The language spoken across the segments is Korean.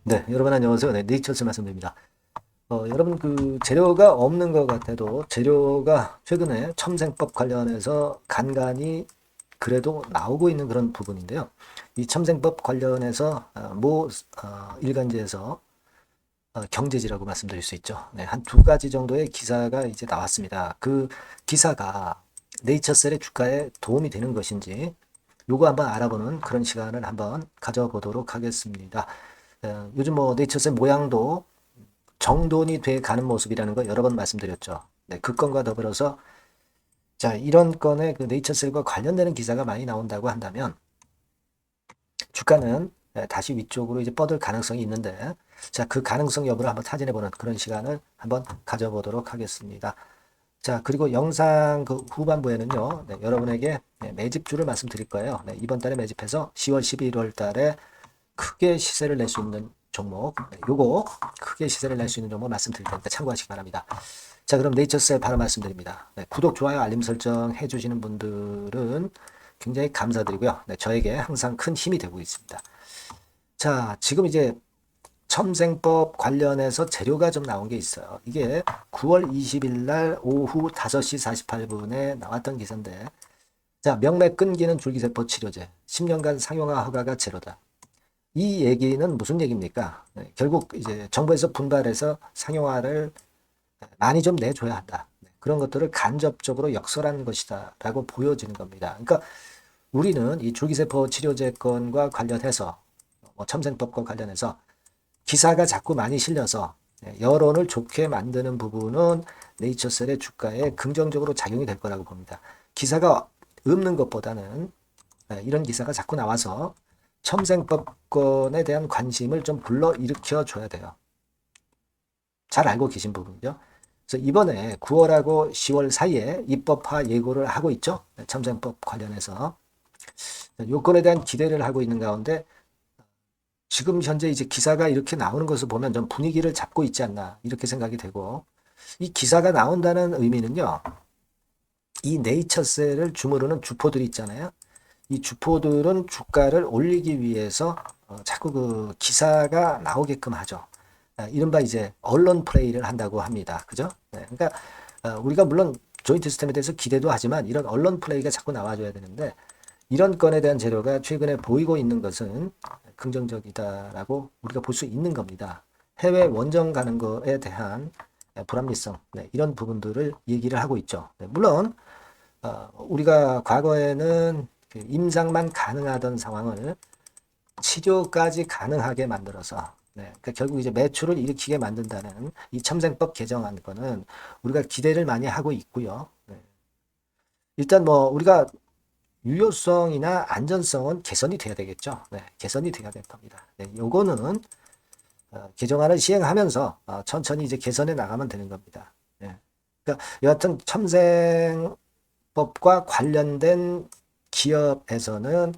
네, 여러분 안녕하세요. 네, 네이처스 말씀드립니다. 여러분 그 재료가 없는 것 같아도 재료가 최근에 첨생법 관련해서 간간히 그래도 나오고 있는 그런 부분인데요. 이 첨생법 관련해서 모 일간지에서 경제지라고 말씀드릴 수 있죠. 네, 한 두 가지 정도의 기사가 이제 나왔습니다. 그 기사가 네이처셀의 주가에 도움이 되는 것인지 요거 한번 알아보는 그런 시간을 한번 가져보도록 하겠습니다. 요즘 뭐 네이처셀 모양도 정돈이 돼 가는 모습이라는 거 여러 번 말씀드렸죠. 네, 그 건과 더불어서 자, 이런 건에 그 네이처셀과 관련되는 기사가 많이 나온다고 한다면 주가는 다시 위쪽으로 이제 뻗을 가능성이 있는데 자, 그 가능성 여부를 한번 타진해보는 그런 시간을 한번 가져보도록 하겠습니다. 자, 그리고 영상 그 후반부에는요, 네, 여러분에게 매집주를 말씀드릴 거예요. 네, 이번 달에 매집해서 10월, 11월 달에 크게 시세를 낼 수 있는 종목, 네, 요거 크게 시세를 낼 수 있는 종목 말씀드릴 테니까 참고하시기 바랍니다. 자, 그럼 네이처셀 바로 말씀드립니다. 네, 구독, 좋아요, 알림 설정 해주시는 분들은 굉장히 감사드리고요. 네, 저에게 항상 큰 힘이 되고 있습니다. 자, 지금 이제 첨생법 관련해서 재료가 좀 나온 게 있어요. 이게 9월 20일 날 오후 5시 48분에 나왔던 기사인데, 자, 명맥 끊기는 줄기세포 치료제, 10년간 상용화 허가가 제로다. 이 얘기는 무슨 얘기입니까? 네, 결국 이제 정부에서 분발해서 상용화를 많이 좀 내줘야 한다. 네, 그런 것들을 간접적으로 역설하는 것이다라고 보여지는 겁니다. 그러니까 우리는 이 줄기세포 치료제 건과 관련해서 뭐 첨생법과 관련해서 기사가 자꾸 많이 실려서 여론을 좋게 만드는 부분은 네이처셀의 주가에 긍정적으로 작용이 될 거라고 봅니다. 기사가 없는 것보다는 이런 기사가 자꾸 나와서 첨생법권에 대한 관심을 좀 불러일으켜 줘야 돼요. 잘 알고 계신 부분이죠. 그래서 이번에 9월하고 10월 사이에 입법화 예고를 하고 있죠. 첨생법 관련해서. 요건에 대한 기대를 하고 있는 가운데 지금 현재 이제 기사가 이렇게 나오는 것을 보면 좀 분위기를 잡고 있지 않나 이렇게 생각이 되고 이 기사가 나온다는 의미는요. 이 네이처셀을 주무르는 주포들이 있잖아요. 이 주포들은 주가를 올리기 위해서 자꾸 그 기사가 나오게끔 하죠. 이른바 이제 언론 플레이를 한다고 합니다. 그죠? 네, 그러니까 우리가 물론 조인트 시스템에 대해서 기대도 하지만 이런 언론 플레이가 자꾸 나와줘야 되는데 이런 건에 대한 재료가 최근에 보이고 있는 것은 긍정적이다라고 우리가 볼 수 있는 겁니다. 해외 원정 가는 거에 대한 불합리성, 네, 이런 부분들을 얘기를 하고 있죠. 네, 물론 우리가 과거에는 그 임상만 가능하던 상황을 치료까지 가능하게 만들어서 그러니까 결국 이제 매출을 일으키게 만든다는 이 첨생법 개정안 거는 우리가 기대를 많이 하고 있고요. 네. 일단 뭐 우리가 유효성이나 안전성은 개선이 돼야 되겠죠. 네, 개선이 돼야 될 겁니다. 네, 요거는 개정안을 시행하면서 천천히 이제 개선해 나가면 되는 겁니다. 네. 그러니까 여하튼 첨생법과 관련된 기업에서는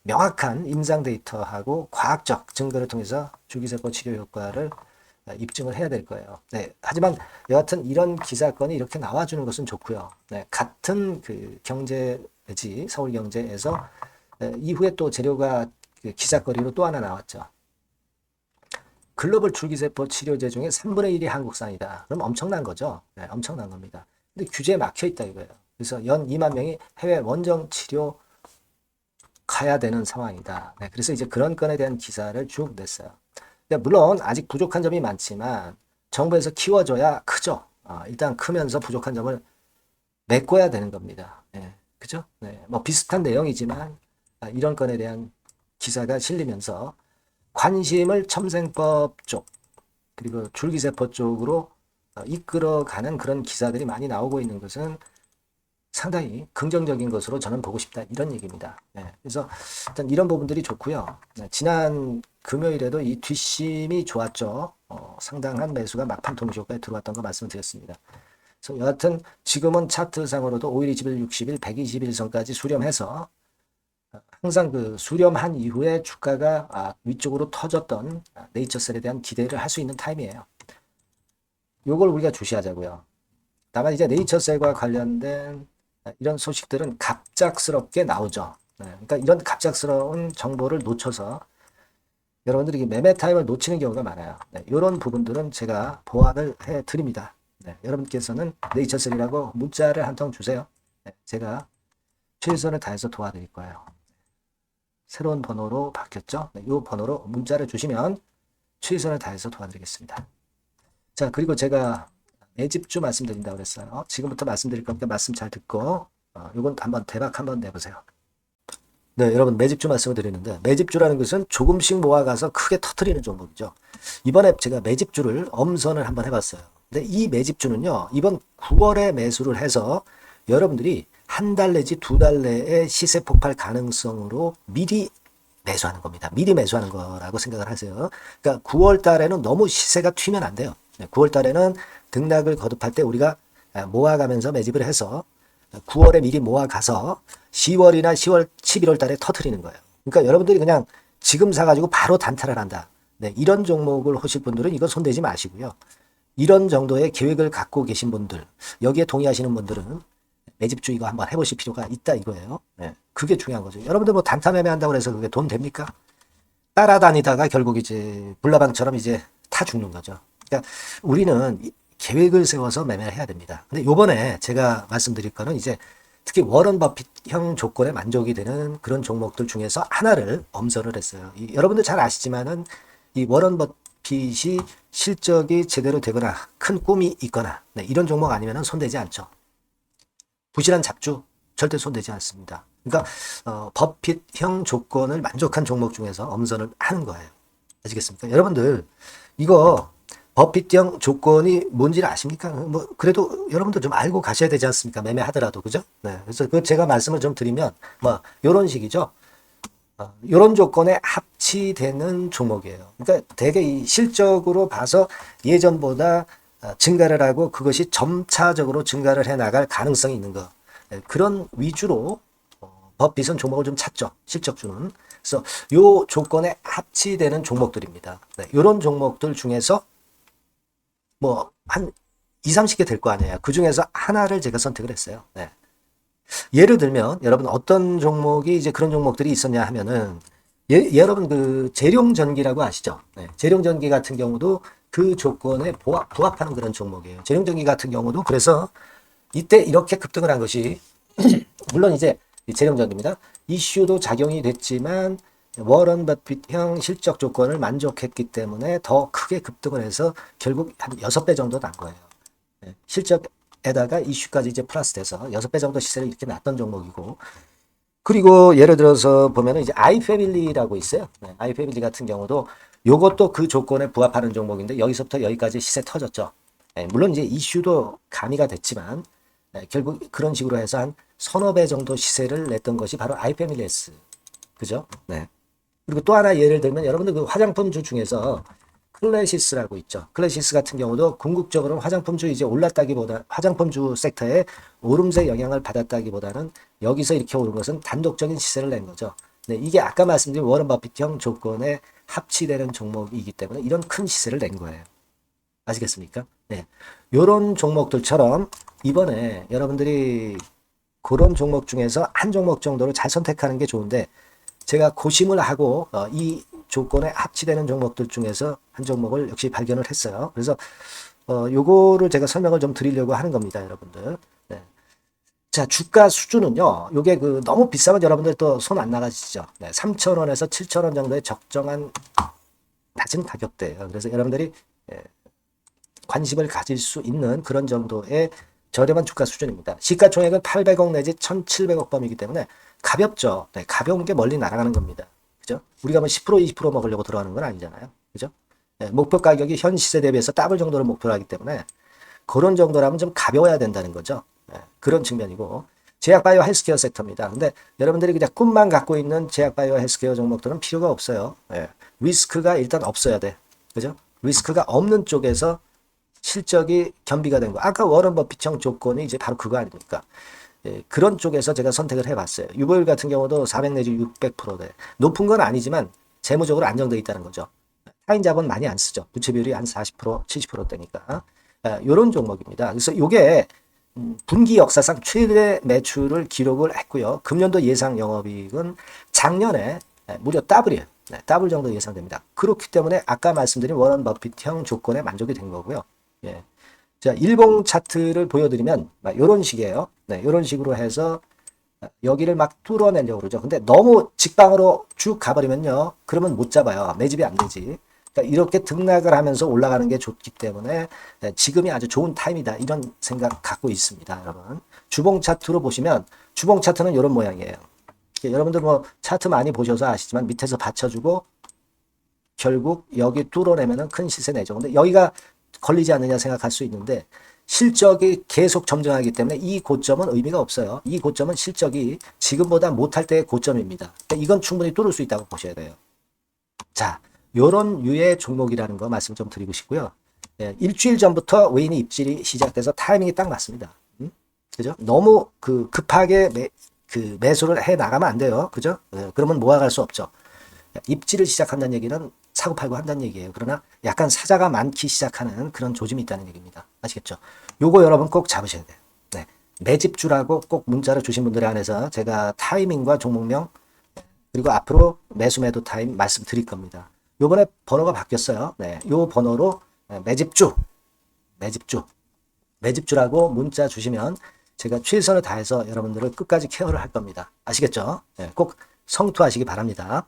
명확한 임상 데이터하고 과학적 증거를 통해서 줄기세포 치료 효과를 입증을 해야 될 거예요. 네, 하지만 여하튼 이런 기사건이 이렇게 나와주는 것은 좋고요. 네, 같은 그 경제지 서울경제에서 이후에 또 재료가 그 기사거리로 또 하나 나왔죠. 글로벌 줄기세포 치료제 중에 3분의 1이 한국산이다. 그럼 엄청난 거죠. 네, 엄청난 겁니다. 근데 규제에 막혀 있다 이거예요. 그래서 연 2만 명이 해외 원정 치료 가야 되는 상황이다. 네, 그래서 이제 그런 건에 대한 기사를 쭉 냈어요. 물론 아직 부족한 점이 많지만 정부에서 키워줘야 크죠. 일단 크면서 부족한 점을 메꿔야 되는 겁니다. 네, 그죠? 네, 뭐 비슷한 내용이지만 이런 건에 대한 기사가 실리면서 관심을 첨생법 쪽 그리고 줄기세포 쪽으로 이끌어가는 그런 기사들이 많이 나오고 있는 것은 상당히 긍정적인 것으로 저는 보고 싶다 이런 얘기입니다. 네, 그래서 일단 이런 부분들이 좋고요. 네, 지난 금요일에도 이 뒷심이 좋았죠. 상당한 매수가 막판 동시효과에 들어왔던 거 말씀드렸습니다. 그래서 여하튼 지금은 차트상으로도 5일, 20일, 60일, 120일선까지 수렴해서 항상 그 수렴한 이후에 주가가 위쪽으로 터졌던 네이처셀에 대한 기대를 할 수 있는 타임이에요. 요걸 우리가 주시하자고요. 다만 이제 네이처셀과 관련된 이런 소식들은 갑작스럽게 나오죠. 네, 그러니까 이런 갑작스러운 정보를 놓쳐서 여러분들이 매매 타임을 놓치는 경우가 많아요. 네, 이런 부분들은 제가 보완을 해 드립니다. 네, 여러분께서는 네이처3라고 문자를 한 통 주세요. 네, 제가 최선을 다해서 도와드릴 거예요. 새로운 번호로 바뀌었죠? 네, 이 번호로 문자를 주시면 최선을 다해서 도와드리겠습니다. 자, 그리고 제가 매집주 말씀드린다고 그랬어요. 지금부터 말씀드릴 거니까 말씀 잘 듣고 요건 한번 대박 한번 내보세요. 네, 여러분 매집주 말씀을 드리는데 매집주라는 것은 조금씩 모아가서 크게 터트리는 종목이죠. 이번에 제가 매집주를 엄선을 한번 해봤어요. 근데 이 매집주는요, 이번 9월에 매수를 해서 여러분들이 한 달 내지 두 달 내에 시세 폭발 가능성으로 미리 매수하는 겁니다. 미리 매수하는 거라고 생각을 하세요. 그러니까 9월 달에는 너무 시세가 튀면 안 돼요. 9월 달에는 등락을 거듭할 때 우리가 모아가면서 매집을 해서 9월에 미리 모아가서 10월이나 10월, 11월 달에 터트리는 거예요. 그러니까 여러분들이 그냥 지금 사가지고 바로 단타를 한다. 네, 이런 종목을 하실 분들은 이거 손대지 마시고요. 이런 정도의 계획을 갖고 계신 분들, 여기에 동의하시는 분들은 매집주 이거 한번 해보실 필요가 있다 이거예요. 네, 그게 중요한 거죠. 여러분들 뭐 단타 매매한다고 해서 그게 돈 됩니까? 따라다니다가 결국 이제 불나방처럼 이제 타 죽는 거죠. 그러니까 우리는 계획을 세워서 매매를 해야 됩니다. 근데 요번에 제가 말씀드릴 거는 이제 특히 워런 버핏형 조건에 만족이 되는 그런 종목들 중에서 하나를 엄선을 했어요. 여러분들 잘 아시지만은 이 워런 버핏이 실적이 제대로 되거나 큰 꿈이 있거나 네, 이런 종목 아니면은 손대지 않죠. 부실한 잡주 절대 손대지 않습니다. 그러니까 버핏형 조건을 만족한 종목 중에서 엄선을 하는 거예요. 아시겠습니까? 여러분들 이거 버핏형 조건이 뭔지를 아십니까? 뭐 그래도 여러분들 좀 알고 가셔야 되지 않습니까? 매매하더라도 그죠? 네, 그래서 그 제가 말씀을 좀 드리면 뭐 이런 식이죠. 이런 조건에 합치되는 종목이에요. 그러니까 되게 이 실적으로 봐서 예전보다 증가를 하고 그것이 점차적으로 증가를 해 나갈 가능성이 있는 거. 네, 그런 위주로 버핏은 종목을 좀 찾죠. 실적주는. 그래서 요 조건에 합치되는 종목들입니다. 네, 이런 종목들 중에서 뭐 한 2, 30개 될 거 아니에요. 그 중에서 하나를 제가 선택을 했어요. 네. 예를 들면 여러분 어떤 종목이 이제 그런 종목들이 있었냐 하면은 여러분 그 재룡전기라고 아시죠? 네. 재룡전기 같은 경우도 그 조건에 부합하는 그런 종목이에요. 재룡전기 같은 경우도 그래서 이때 이렇게 급등을 한 것이 물론 이제 재룡전기입니다. 이슈도 작용이 됐지만 워런 버핏형 실적 조건을 만족했기 때문에 더 크게 급등을 해서 결국 한 6배 정도 난 거예요. 네. 실적에다가 이슈까지 이제 플러스 돼서 6배 정도 시세를 이렇게 났던 종목이고 그리고 예를 들어서 보면은 이제 아이패밀리라고 있어요. 네. 아이패밀리 같은 경우도 요것도 그 조건에 부합하는 종목인데 여기서부터 여기까지 시세 터졌죠. 네. 물론 이제 이슈도 가미가 됐지만 네. 결국 그런 식으로 해서 한 서너 배 정도 시세를 냈던 것이 바로 아이패밀리 S. 그죠? 네. 그리고 또 하나 예를 들면 여러분들 그 화장품주 중에서 클래시스라고 있죠. 클래시스 같은 경우도 궁극적으로 화장품주 이제 올랐다기보다 화장품주 섹터에 오름세 영향을 받았다기보다는 여기서 이렇게 오른 것은 단독적인 시세를 낸 거죠. 네, 이게 아까 말씀드린 워런 버핏형 조건에 합치되는 종목이기 때문에 이런 큰 시세를 낸 거예요. 아시겠습니까? 네. 요런 종목들처럼 이번에 여러분들이 그런 종목 중에서 한 종목 정도를 잘 선택하는 게 좋은데 제가 고심을 하고 이 조건에 합치되는 종목들 중에서 한 종목을 역시 발견을 했어요. 그래서 요거를 제가 설명을 좀 드리려고 하는 겁니다, 여러분들. 네. 자, 주가 수준은요. 요게 그 너무 비싸면 여러분들 또 손 안 나가시죠. 네, 3,000원에서 7,000원 정도의 적정한 낮은 가격대예요. 그래서 여러분들이 관심을 가질 수 있는 그런 정도의 저렴한 주가 수준입니다. 시가총액은 800억 내지 1,700억 범이기 때문에 가볍죠. 네, 가벼운 게 멀리 날아가는 겁니다. 그죠? 우리가 뭐 10%, 20% 먹으려고 들어가는 건 아니잖아요. 그죠? 네, 목표 가격이 현 시세 대비해서 더블 정도를 목표로 하기 때문에 그런 정도라면 좀 가벼워야 된다는 거죠. 네, 그런 측면이고 제약바이오 헬스케어 섹터입니다. 근데 여러분들이 그냥 꿈만 갖고 있는 제약바이오 헬스케어 종목들은 필요가 없어요. 네, 리스크가 일단 없어야 돼. 그죠? 리스크가 없는 쪽에서 실적이 겸비가 된 거. 아까 워런 버핏형 조건이 이제 바로 그거 아닙니까? 예, 그런 쪽에서 제가 선택을 해봤어요. 유보율 같은 경우도 400 내지 600%대. 높은 건 아니지만 재무적으로 안정되어 있다는 거죠. 타인 자본 많이 안 쓰죠. 부채 비율이 한 40%, 70%대니까. 이런 종목입니다. 그래서 이게 분기 역사상 최대 매출을 기록을 했고요. 금년도 예상 영업이익은 작년에 무려 더블이에요. 네, 더블 정도 예상됩니다. 그렇기 때문에 아까 말씀드린 워런 버핏형 조건에 만족이 된 거고요. 예. 자, 일봉 차트를 보여드리면 이런 식이에요. 네, 이런 식으로 해서 여기를 막 뚫어내려고 그러죠. 근데 너무 직방으로 쭉 가버리면요. 그러면 못 잡아요. 매집이 안 되지. 그러니까 이렇게 등락을 하면서 올라가는 게 좋기 때문에 지금이 아주 좋은 타임이다. 이런 생각 갖고 있습니다. 여러분. 주봉 차트로 보시면 주봉 차트는 이런 모양이에요. 여러분들 뭐 차트 많이 보셔서 아시지만 밑에서 받쳐주고 결국 여기 뚫어내면은 큰 시세 내죠. 근데 여기가 걸리지 않느냐 생각할 수 있는데 실적이 계속 점증하기 때문에 이 고점은 의미가 없어요. 이 고점은 실적이 지금보다 못할 때의 고점입니다. 그러니까 이건 충분히 뚫을 수 있다고 보셔야 돼요. 자, 요런 유의 종목이라는 거 말씀 좀 드리고 싶고요. 예, 일주일 전부터 외인이 입질이 시작돼서 타이밍이 딱 맞습니다. 그죠? 너무 급하게 매수를 해 나가면 안 돼요. 그죠? 예, 그러면 모아갈 수 없죠. 입지를 시작한다는 얘기는 사고 팔고 한다는 얘기예요. 그러나 약간 사자가 많기 시작하는 그런 조짐이 있다는 얘기입니다. 아시겠죠? 요거 여러분 꼭 잡으셔야 돼요. 네. 매집주라고 꼭 문자를 주신 분들에 한해서 제가 타이밍과 종목명 그리고 앞으로 매수 매도 타임 말씀드릴 겁니다. 요번에 번호가 바뀌었어요. 네. 요 번호로 매집주라고 문자 주시면 제가 최선을 다해서 여러분들을 끝까지 케어를 할 겁니다. 아시겠죠? 네. 꼭 성투하시기 바랍니다.